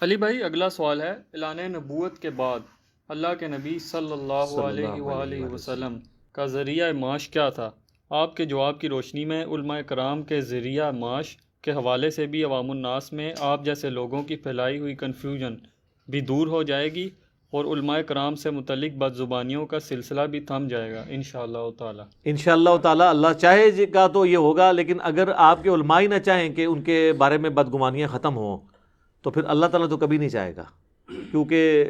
علی بھائی، اگلا سوال ہے، اعلان نبوت کے بعد اللہ کے نبی صلی اللہ صلی علیہ اللہ علیہ وآلہ وآلہ وسلم۔ وسلم کا ذریعہ معاش کیا تھا؟ آپ کے جواب کی روشنی میں علماء کرام کے ذریعہ معاش کے حوالے سے بھی عوام الناس میں آپ جیسے لوگوں کی پھیلائی ہوئی کنفیوژن بھی دور ہو جائے گی اور علماء کرام سے متعلق بد زبانیوں کا سلسلہ بھی تھم جائے گا انشاءاللہ تعالی۔ انشاءاللہ تعالیٰ اللہ چاہے گا تو یہ ہوگا، لیکن اگر آپ کے علماء ہی نہ چاہیں کہ ان کے بارے میں بدگمانیاں ختم ہوں تو پھر اللہ تعالیٰ تو کبھی نہیں چاہے گا، کیونکہ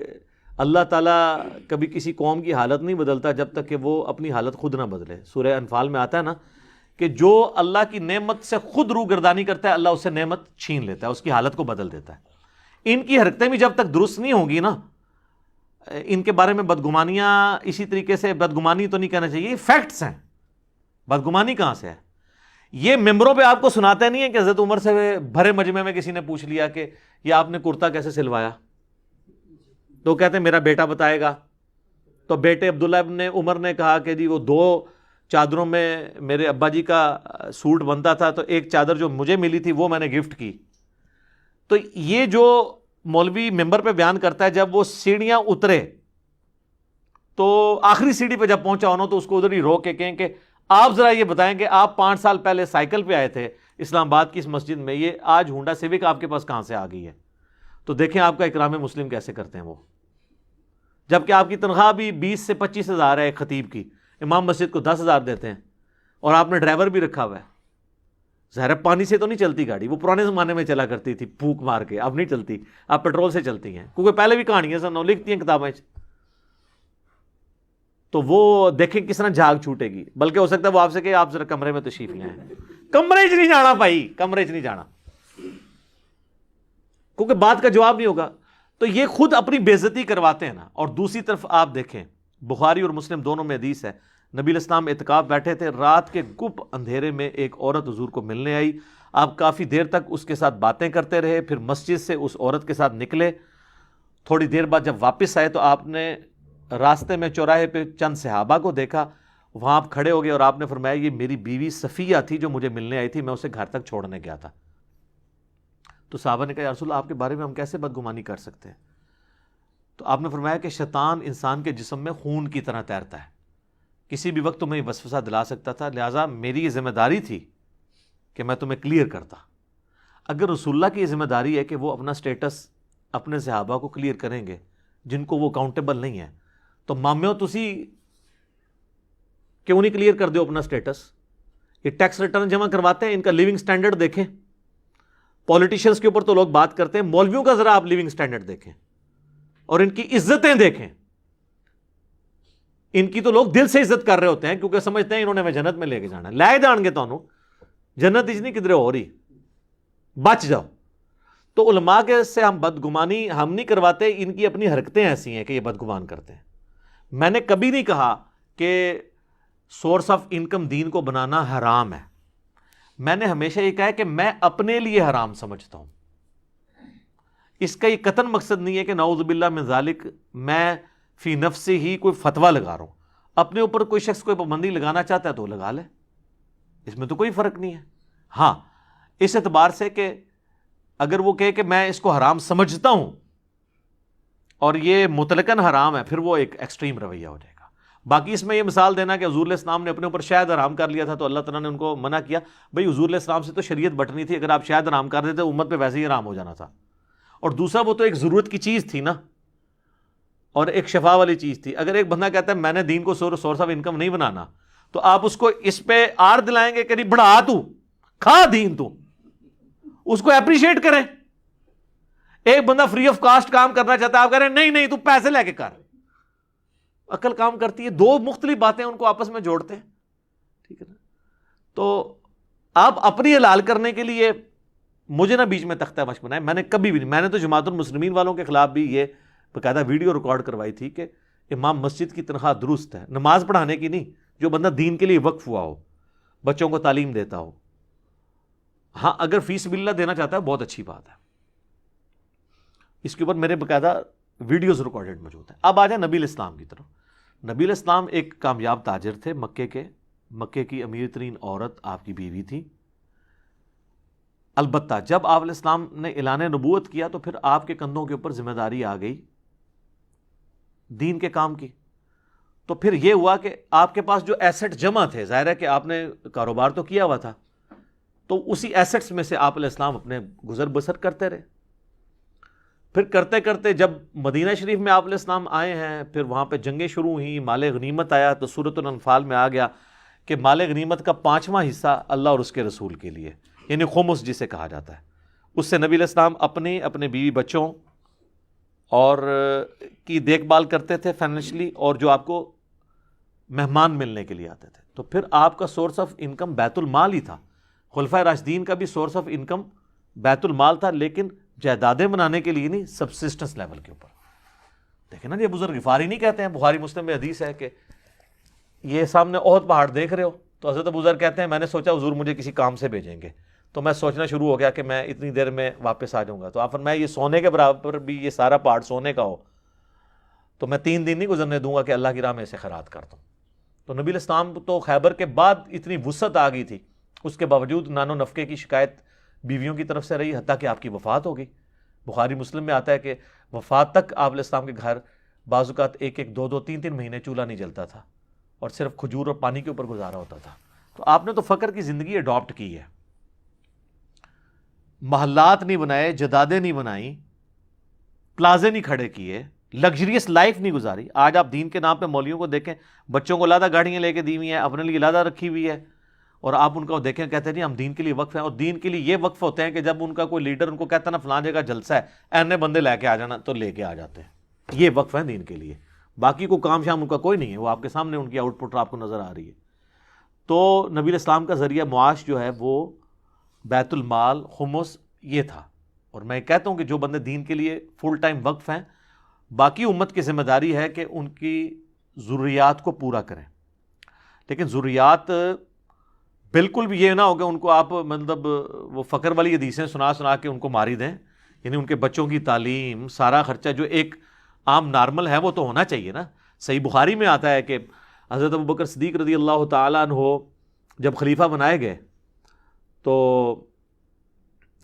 اللہ تعالیٰ کبھی کسی قوم کی حالت نہیں بدلتا جب تک کہ وہ اپنی حالت خود نہ بدلے۔ سورہ انفال میں آتا ہے نا کہ جو اللہ کی نعمت سے خود روگردانی کرتا ہے اللہ اس سے نعمت چھین لیتا ہے، اس کی حالت کو بدل دیتا ہے۔ ان کی حرکتیں بھی جب تک درست نہیں ہوں گی نا، ان کے بارے میں بدگمانیاں اسی طریقے سے، بدگمانی تو نہیں کہنا چاہیے، یہ فیکٹس ہیں، بدگمانی کہاں سے ہے؟ یہ ممبروں پہ آپ کو سناتے نہیں ہے کہ حضرت عمر سے بھرے مجمع میں کسی نے پوچھ لیا کہ یہ آپ نے کرتا کیسے سلوایا، تو کہتے ہیں میرا بیٹا بتائے گا۔ تو بیٹے عبداللہ ابن عمر نے کہا کہ جی وہ 2 چادروں میں میرے ابا جی کا سوٹ بنتا تھا، تو ایک چادر جو مجھے ملی تھی وہ میں نے گفٹ کی۔ تو یہ جو مولوی ممبر پہ بیان کرتا ہے، جب وہ سیڑھیاں اترے تو آخری سیڑھی پہ جب پہنچا ہونا تو اس کو ادھر ہی روک کے کہیں کہ آپ ذرا یہ بتائیں کہ آپ 5 سال پہلے سائیکل پہ آئے تھے اسلام آباد کی اس مسجد میں، یہ آج ہونڈا سیوک آپ کے پاس کہاں سے آ گئی ہے؟ تو دیکھیں آپ کا اکرام مسلم کیسے کرتے ہیں وہ، جبکہ آپ کی تنخواہ بھی 20 سے 25 ہزار ہے ایک خطیب کی، امام مسجد کو 10,000 دیتے ہیں، اور آپ نے ڈرائیور بھی رکھا ہوا ہے۔ ظاہر ہے پانی سے تو نہیں چلتی گاڑی، وہ پرانے زمانے میں چلا کرتی تھی پھونک مار کے، اب نہیں چلتی، اب پیٹرول سے چلتی ہیں، کیونکہ پہلے بھی کہانیاں سنو لکھتی ہیں کتابیں۔ تو وہ دیکھیں کس طرح جھاگ چھوٹے گی، بلکہ ہو سکتا ہے وہ آپ سے کہ آپ ذرا کمرے میں تشریف لے آئیں۔ کمرے چ نہیں جانا بھائی، کمرے چ نہیں جانا، کیونکہ بات کا جواب نہیں ہوگا۔ تو یہ خود اپنی بے عزتی کرواتے ہیں نا۔ اور دوسری طرف آپ دیکھیں، بخاری اور مسلم دونوں میں حدیث ہے، نبی علیہ السلام اعتکاف بیٹھے تھے، رات کے گپ اندھیرے میں ایک عورت حضور کو ملنے آئی، آپ کافی دیر تک اس کے ساتھ باتیں کرتے رہے، پھر مسجد سے اس عورت کے ساتھ نکلے، تھوڑی دیر بعد جب واپس آئے تو آپ نے راستے میں چوراہے پہ چند صحابہ کو دیکھا، وہاں آپ کھڑے ہو گئے اور آپ نے فرمایا یہ میری بیوی صفیہ تھی جو مجھے ملنے آئی تھی، میں اسے گھر تک چھوڑنے گیا تھا۔ تو صحابہ نے کہا یا رسول اللہ آپ کے بارے میں ہم کیسے بدگمانی کر سکتے ہیں؟ تو آپ نے فرمایا کہ شیطان انسان کے جسم میں خون کی طرح تیرتا ہے، کسی بھی وقت تمہیں وسوسہ دلا سکتا تھا، لہٰذا میری یہ ذمہ داری تھی کہ میں تمہیں کلیئر کرتا۔ اگر رسول اللہ کی یہ ذمہ داری ہے کہ وہ اپنا سٹیٹس اپنے صحابہ کو کلیئر کریں گے جن کو وہ اکاؤنٹیبل نہیں ہے، تو مامیوں تسی کیوں نہیں کلیئر کر دو اپنا سٹیٹس؟ یہ ٹیکس ریٹرن جمع کرواتے ہیں، ان کا لیونگ سٹینڈرڈ دیکھیں۔ پولیٹیشنز کے اوپر تو لوگ بات کرتے ہیں، مولویوں کا ذرا آپ لیونگ سٹینڈرڈ دیکھیں اور ان کی عزتیں دیکھیں۔ ان کی تو لوگ دل سے عزت کر رہے ہوتے ہیں کیونکہ سمجھتے ہیں انہوں نے ہمیں جنت میں لے کے جانا ہے، لے جان گے تو جنت اس نہیں کدھر ہو رہی، بچ جاؤ۔ تو علماء کے سے ہم بدگمانی ہم نہیں کرواتے، ان کی اپنی حرکتیں ایسی ہیں کہ یہ بدگمان کرتے ہیں۔ میں نے کبھی نہیں کہا کہ سورس آف انکم دین کو بنانا حرام ہے، میں نے ہمیشہ یہ کہا ہے کہ میں اپنے لیے حرام سمجھتا ہوں۔ اس کا یہ قطعاً مقصد نہیں ہے کہ نعوذ باللہ من ذالک میں فی نفسی ہی کوئی فتویٰ لگا رہا ہوں۔ اپنے اوپر کوئی شخص کوئی پابندی لگانا چاہتا ہے تو لگا لے، اس میں تو کوئی فرق نہیں ہے۔ ہاں اس اعتبار سے کہ اگر وہ کہے کہ میں اس کو حرام سمجھتا ہوں اور یہ مطلقاً حرام ہے، پھر وہ ایک ایکسٹریم رویہ ہو جائے گا۔ باقی اس میں یہ مثال دینا کہ حضور علیہ السلام نے اپنے اوپر شہد حرام کر لیا تھا تو اللہ تعالیٰ نے ان کو منع کیا، بھئی حضور علیہ السلام سے تو شریعت بٹنی تھی، اگر آپ شہد حرام کر دیتے امت پہ ویسے ہی حرام ہو جانا تھا۔ اور دوسرا وہ تو ایک ضرورت کی چیز تھی نا، اور ایک شفا والی چیز تھی۔ اگر ایک بندہ کہتا ہے میں نے دین کو سورس آف انکم نہیں بنانا، تو آپ اس کو اس پہ آڑ دلائیں گے کہ نہیں بڑھا، تو کھا دین، تو اس کو اپریشیٹ کریں۔ ایک بندہ فری آف کاسٹ کام کرنا چاہتا ہے، آپ کہہ رہے ہیں نہیں نہیں تو پیسے لے کے کر، عقل کام کرتی ہے، دو مختلف باتیں ان کو آپس میں جوڑتے ہیں، ٹھیک ہے نا؟ تو آپ اپنی حلال کرنے کے لیے مجھے نہ بیچ میں تختہ مشق بنائے، میں نے کبھی بھی نہیں، میں نے تو جماعت المسلمین والوں کے خلاف بھی یہ باقاعدہ ویڈیو ریکارڈ کروائی تھی کہ امام مسجد کی تنخواہ درست ہے، نماز پڑھانے کی نہیں، جو بندہ دین کے لیے وقف ہوا ہو، بچوں کو تعلیم دیتا ہو۔ ہاں اگر فی سبیل اللہ دینا چاہتا ہے بہت اچھی بات ہے، اس کے اوپر میرے باقاعدہ ویڈیوز ریکارڈڈ موجود ہیں۔ اب آ جائیں نبی علیہ السلام کی طرف۔ نبی علیہ السلام ایک کامیاب تاجر تھے مکے کے، مکے کی امیر ترین عورت آپ کی بیوی تھی، البتہ جب آپ علیہ السلام نے اعلان نبوت کیا تو پھر آپ کے کندھوں کے اوپر ذمہ داری آ گئی دین کے کام کی. تو پھر یہ ہوا کہ آپ کے پاس جو ایسٹ جمع تھے، ظاہر ہے کہ آپ نے کاروبار تو کیا ہوا تھا، تو اسی ایسٹس میں سے آپ علیہ السلام اپنے گزر بسر کرتے رہے. پھر کرتے کرتے جب مدینہ شریف میں آپ علیہ السلام آئے ہیں، پھر وہاں پہ جنگیں شروع ہوئیں، مال غنیمت آیا، تو سورۃ الانفال میں آ گیا کہ مال غنیمت کا 5واں حصہ اللہ اور اس کے رسول کے لیے، یعنی خمس جسے کہا جاتا ہے. اس سے نبی علیہ السلام اپنے بیوی بچوں اور کی دیکھ بھال کرتے تھے فائنینشلی، اور جو آپ کو مہمان ملنے کے لیے آتے تھے. تو پھر آپ کا سورس آف انکم بیت المال ہی تھا. خلفائے راشدین کا بھی سورس آف انکم بیت المال تھا، لیکن جائیدادیں بنانے کے لیے نہیں، سبسسٹنس لیول کے اوپر. دیکھیں نا، یہ بزرگ غفاری نہیں کہتے ہیں، بخاری مسلم میں حدیث ہے کہ یہ سامنے احد پہاڑ دیکھ رہے ہو، تو حضرت ابو ذر کہتے ہیں میں نے سوچا حضور مجھے کسی کام سے بھیجیں گے، تو میں سوچنا شروع ہو گیا کہ میں اتنی دیر میں واپس آ جاؤں گا. تو آپ فرمایا یہ سونے کے برابر بھی یہ سارا پہاڑ سونے کا ہو تو میں 3 دن نہیں گزرنے دوں گا کہ اللہ کی راہ میں اسے خیرات کرتا ہوں. تو نبی علیہ السلام تو خیبر کے بعد اتنی وسعت آ گئی تھی، اس کے باوجود نان و نفقے کی شکایت بیویوں کی طرف سے رہی، حتیٰ کہ آپ کی وفات ہو گئی. بخاری مسلم میں آتا ہے کہ وفات تک آپ علیہ السلام کے گھر بعض اوقات 1-1, 2-2, 3-3 مہینے چولہا نہیں جلتا تھا، اور صرف کھجور اور پانی کے اوپر گزارا ہوتا تھا. تو آپ نے تو فقر کی زندگی اڈاپٹ کی ہے، محلات نہیں بنائے، جدادیں نہیں بنائیں، پلازے نہیں کھڑے کیے، لگژریس لائف نہیں گزاری. آج آپ دین کے نام پہ مولویوں کو دیکھیں، بچوں کو علیحدہ گاڑیاں لے کے دی ہوئی ہیں، اپنے لیے علیحدہ رکھی ہوئی ہے، اور آپ ان کو دیکھیں کہتے ہیں جی ہم دین کے لیے وقف ہیں. اور دین کے لیے یہ وقف ہوتے ہیں کہ جب ان کا کوئی لیڈر ان کو کہتا ہے نا فلاں جگہ جلسہ ہے، اینے بندے لے کے آ جانا، تو لے کے آ جاتے ہیں. یہ وقف ہے دین کے لیے. باقی کو کام شام ان کا کوئی نہیں ہے، وہ آپ کے سامنے ان کی آؤٹ پٹ آپ کو نظر آ رہی ہے. تو نبی علیہ السلام کا ذریعہ معاش جو ہے وہ بیت المال، خمس یہ تھا. اور میں کہتا ہوں کہ جو بندے دین کے لیے فل ٹائم وقف ہیں، باقی امت کی ذمہ داری ہے کہ ان کی ضروریات کو پورا کریں. لیکن ضروریات بالکل بھی یہ نہ ہو کہ ان کو آپ مطلب وہ فقر والی حدیثیں سنا کے ان کو ماری دیں. یعنی ان کے بچوں کی تعلیم، سارا خرچہ جو ایک عام نارمل ہے وہ تو ہونا چاہیے نا. صحیح بخاری میں آتا ہے کہ حضرت ابوبکر صدیق رضی اللہ تعالیٰ عنہ جب خلیفہ بنائے گئے، تو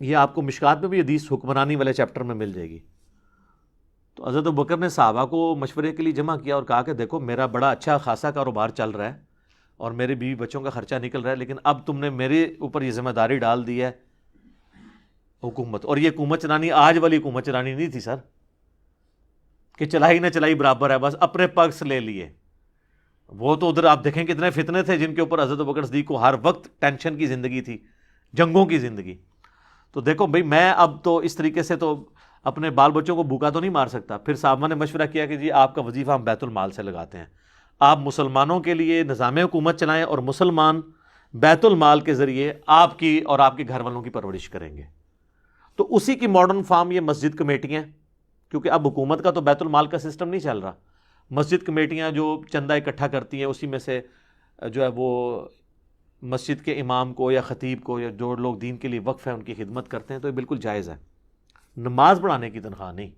یہ آپ کو مشکات میں بھی حدیث حکمرانی والے چیپٹر میں مل جائے گی. تو حضرت ابوبکر نے صحابہ کو مشورے کے لیے جمع کیا اور کہا کہ دیکھو میرا بڑا اچھا خاصا کاروبار چل رہا ہے اور میرے بیوی بچوں کا خرچہ نکل رہا ہے، لیکن اب تم نے میرے اوپر یہ ذمہ داری ڈال دی ہے حکومت. اور یہ حکومت چلانی آج والی حکومت چلانی نہیں تھی سر، کہ چلائی نہ چلائی برابر ہے، بس اپنے پرکس لے لیے. وہ تو ادھر آپ دیکھیں کتنے فتنے تھے جن کے اوپر حضرت ابوبکر صدیق کو ہر وقت ٹینشن کی زندگی تھی، جنگوں کی زندگی. تو دیکھو بھائی میں اب تو اس طریقے سے تو اپنے بال بچوں کو بھوکا تو نہیں مار سکتا. پھر صحابہ نے مشورہ کیا کہ جی آپ کا وظیفہ ہم بیت المال سے لگاتے ہیں، آپ مسلمانوں کے لیے نظام حکومت چلائیں اور مسلمان بیت المال کے ذریعے آپ کی اور آپ کے گھر والوں کی پرورش کریں گے. تو اسی کی ماڈرن فارم یہ مسجد کمیٹیاں، کیونکہ اب حکومت کا تو بیت المال کا سسٹم نہیں چل رہا. مسجد کمیٹیاں جو چندہ اکٹھا کرتی ہیں، اسی میں سے جو ہے وہ مسجد کے امام کو یا خطیب کو یا جو لوگ دین کے لیے وقف ہیں ان کی خدمت کرتے ہیں. تو یہ بالکل جائز ہے. نماز پڑھانے کی تنخواہ نہیں.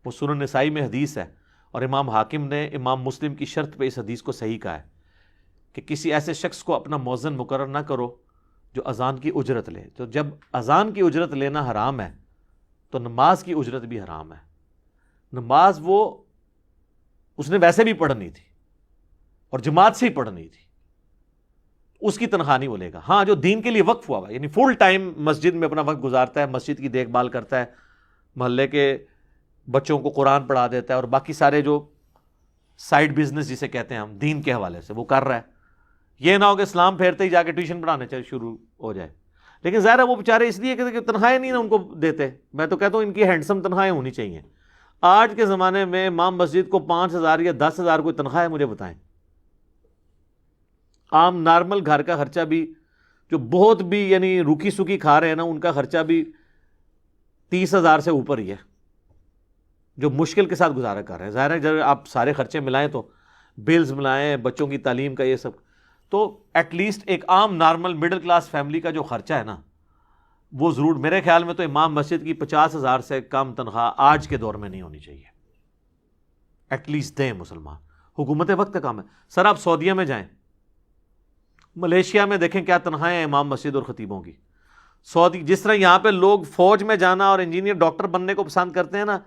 وہ سنن نسائی میں حدیث ہے، اور امام حاکم نے امام مسلم کی شرط پہ اس حدیث کو صحیح کہا ہے کہ کسی ایسے شخص کو اپنا مؤذن مقرر نہ کرو جو اذان کی اجرت لے. تو جب اذان کی اجرت لینا حرام ہے تو نماز کی اجرت بھی حرام ہے. نماز وہ اس نے ویسے بھی پڑھنی تھی اور جماعت سے ہی پڑھنی تھی، اس کی تنخواہ نہیں وہ لے گا. ہاں جو دین کے لیے وقف ہوا یعنی فل ٹائم مسجد میں اپنا وقت گزارتا ہے، مسجد کی دیکھ بھال کرتا ہے، محلے کے بچوں کو قرآن پڑھا دیتا ہے، اور باقی سارے جو سائیڈ بزنس جسے کہتے ہیں ہم دین کے حوالے سے وہ کر رہا ہے. یہ نہ ہو کہ اسلام پھیرتے ہی جا کے ٹیوشن پڑھانے شروع ہو جائے. لیکن ظاہر ہے وہ بیچارے اس لیے کہ تنخواہیں نہیں نا ان کو دیتے. میں تو کہتا ہوں ان کی ہینڈسم تنخواہیں ہونی چاہیے. آج کے زمانے میں امام مسجد کو 5,000 یا 10,000 کوئی تنخواہ ہے مجھے بتائیں. عام نارمل گھر کا خرچہ بھی جو بہت بھی یعنی روکھی سوکھی کھا رہے ہیں نا، ان کا خرچہ بھی 30,000 سے اوپر ہی ہے جو مشکل کے ساتھ گزارا کر رہے ہیں. ظاہر ہے جب آپ سارے خرچے ملائیں تو بلز ملائیں، بچوں کی تعلیم کا یہ سب، تو ایٹ لیسٹ ایک عام نارمل مڈل کلاس فیملی کا جو خرچہ ہے نا وہ ضرور میرے خیال میں تو امام مسجد کی 50,000 سے کم تنخواہ آج کے دور میں نہیں ہونی چاہیے. ایٹ لیسٹ دیں مسلمان. حکومت وقت کا کام ہے. سر آپ سعودیہ میں جائیں، ملیشیا میں دیکھیں کیا تنخواہیں ہیں امام مسجد اور خطیبوں کی. سعودی جس طرح یہاں پہ لوگ فوج میں جانا اور انجینئر ڈاکٹر بننے کو پسند کرتے ہیں نا،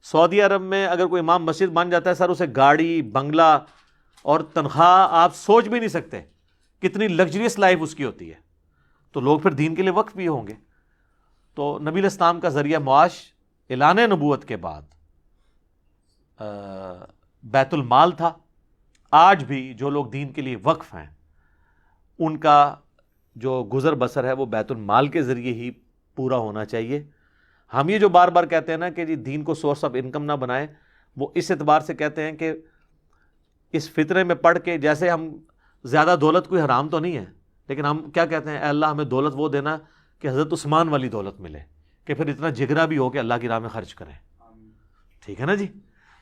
سعودی عرب میں اگر کوئی امام مسجد بن جاتا ہے سر، اسے گاڑی، بنگلہ اور تنخواہ آپ سوچ بھی نہیں سکتے کتنی لگژریس لائف اس کی ہوتی ہے. تو لوگ پھر دین کے لیے وقف بھی ہوں گے. تو نبی علیہ السلام کا ذریعہ معاش اعلان نبوت کے بعد بیت المال تھا. آج بھی جو لوگ دین کے لیے وقف ہیں ان کا جو گزر بسر ہے وہ بیت المال کے ذریعے ہی پورا ہونا چاہیے. ہم یہ جو بار بار کہتے ہیں نا کہ جی دین کو سورس آف انکم نہ بنائیں، وہ اس اعتبار سے کہتے ہیں کہ اس فطرے میں پڑھ کے، جیسے ہم زیادہ دولت کوئی حرام تو نہیں ہے، لیکن ہم کیا کہتے ہیں، اے اللہ ہمیں دولت وہ دینا کہ حضرت عثمان والی دولت ملے، کہ پھر اتنا جگرا بھی ہو کہ اللہ کی راہ میں خرچ کریں. ٹھیک ہے نا جی.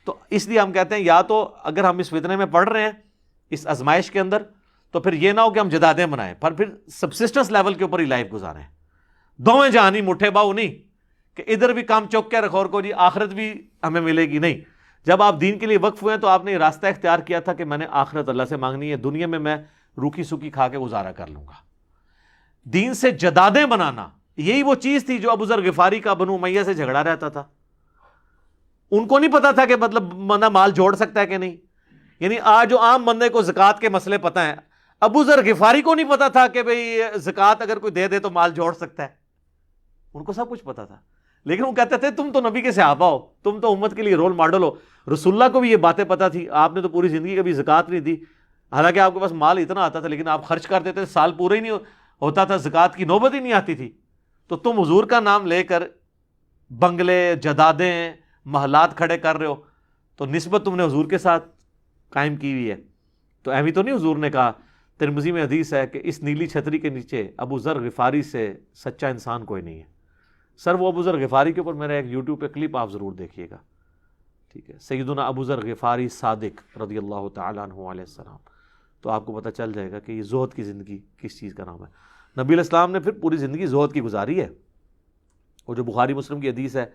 تو اس لیے ہم کہتے ہیں یا تو اگر ہم اس فتنے میں پڑھ رہے ہیں اس آزمائش کے اندر، تو پھر یہ نہ ہو کہ ہم جدادیں بنائیں، پر پھر سبسسٹنس لیول کے اوپر ہی لائف گزاریں. دوویں جہانی مٹھے باؤ نہیں کہ ادھر بھی کام چوک کے رکھو اور کو جی آخرت بھی ہمیں ملے گی. نہیں، جب آپ دین کے لیے وقف ہوئے ہیں تو آپ نے یہ راستہ اختیار کیا تھا کہ میں نے آخرت اللہ سے مانگنی ہے، دنیا میں میں روکھی سوکھی کھا کے گزارا کر لوں گا. دین سے جدادیں بنانا یہی وہ چیز تھی جو ابو ذر غفاری کا بنو امیہ سے جھگڑا رہتا تھا. ان کو نہیں پتا تھا کہ مطلب بندہ مال جوڑ سکتا ہے کہ نہیں. یعنی آج جو عام بندے کو زکوٰۃ کے مسئلے پتہ ہیں، ابو ذر غفاری کو نہیں پتا تھا کہ بھئی زکوٰۃ اگر کوئی دے دے تو مال جوڑ سکتا ہے. ان کو سب کچھ پتا تھا، لیکن وہ کہتے تھے تم تو نبی کے صحابہ ہو، تم تو امت کے لیے رول ماڈل ہو. رسول اللہ کو بھی یہ باتیں پتہ تھی، آپ نے تو پوری زندگی کبھی زکوٰۃ نہیں دی، حالانکہ آپ کے پاس مال اتنا آتا تھا لیکن آپ خرچ کر دیتے، سال پورا ہی نہیں ہوتا تھا، زکوٰۃ کی نوبت ہی نہیں آتی تھی. تو تم حضور کا نام لے کر بنگلے، جدادیں، محلات کھڑے کر رہے ہو، تو نسبت تم نے حضور کے ساتھ قائم کی ہوئی ہے. تو ایوی تو نہیں حضور نے کہا، ترمذی میں حدیث ہے کہ اس نیلی چھتری کے نیچے ابو ذر غفاری سے سچا انسان کوئی نہیں ہے. سر وہ ابو ذر غفاری کے اوپر میرا ایک یوٹیوب پہ کلپ آپ ضرور دیکھیے گا. ٹھیک ہے، سیدنا ابو ذر غفاری صادق رضی اللہ تعالیٰ عنہ علیہ السلام. تو آپ کو پتہ چل جائے گا کہ یہ زہد کی زندگی کس چیز کا نام ہے. نبی علیہ السلام نے پھر پوری زندگی زہد کی گزاری ہے. وہ جو بخاری مسلم کی حدیث ہے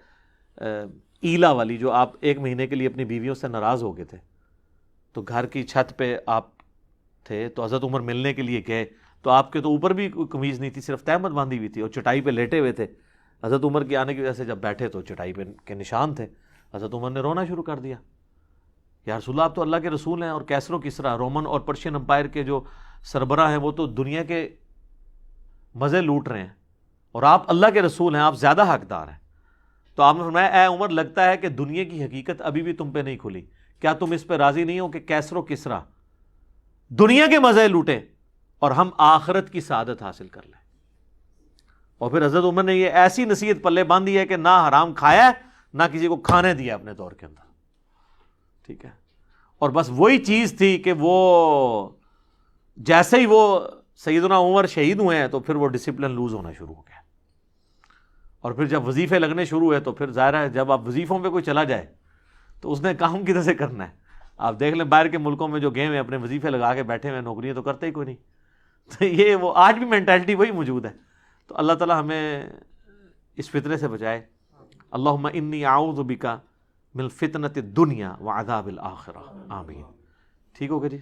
ایلا والی، جو آپ 1 مہینے کے لیے اپنی بیویوں سے ناراض ہو گئے تھے، تو گھر کی چھت پہ آپ تھے، تو حضرت عمر ملنے کے لیے گئے، تو آپ کے تو اوپر بھی کوئی قمیض نہیں تھی، صرف تہمت باندھی ہوئی تھی اور چٹائی پہ لیٹے ہوئے تھے. حضرت عمر کے آنے کی وجہ سے جب بیٹھے تو چٹائی پہ کے نشان تھے. حضرت عمر نے رونا شروع کر دیا، یا رسول اللہ آپ تو اللہ کے رسول ہیں، اور کیسر و کسریٰ رومن اور پرشین امپائر کے جو سربراہ ہیں وہ تو دنیا کے مزے لوٹ رہے ہیں، اور آپ اللہ کے رسول ہیں، آپ زیادہ حقدار ہیں. تو آپ نے فرمایا اے عمر، لگتا ہے کہ دنیا کی حقیقت ابھی بھی تم پہ نہیں کھلی، کیا تم اس پہ راضی نہیں ہو کہ کیسر و کسریٰ دنیا کے مزے لوٹیں اور ہم آخرت کی سعادت حاصل کر لیں. اور پھر حضرت عمر نے یہ ایسی نصیحت پلے باندھی ہے کہ نہ حرام کھایا ہے نہ کسی کو کھانے دیا اپنے دور کے اندر. ٹھیک ہے، اور بس وہی چیز تھی کہ وہ جیسے ہی وہ سیدنا عمر شہید ہوئے ہیں تو پھر وہ ڈسپلن لوز ہونا شروع ہو گیا. اور پھر جب وظیفے لگنے شروع ہوئے تو پھر ظاہر ہے جب آپ وظیفوں پہ کوئی چلا جائے تو اس نے کام کدھر سے کرنا ہے. آپ دیکھ لیں باہر کے ملکوں میں جو گئے ہوئے اپنے وظیفے لگا کے بیٹھے ہوئے، نوکریاں تو کرتے ہی کوئی نہیں. تو یہ وہ آج بھی مینٹالٹی وہی موجود ہے. تو اللہ تعالیٰ ہمیں اس فتنے سے بچائے. اللہم انی اعوذ بک من فتنۃ الدنیا وعذاب الآخرہ، آمین. ٹھیک ہوگا جی.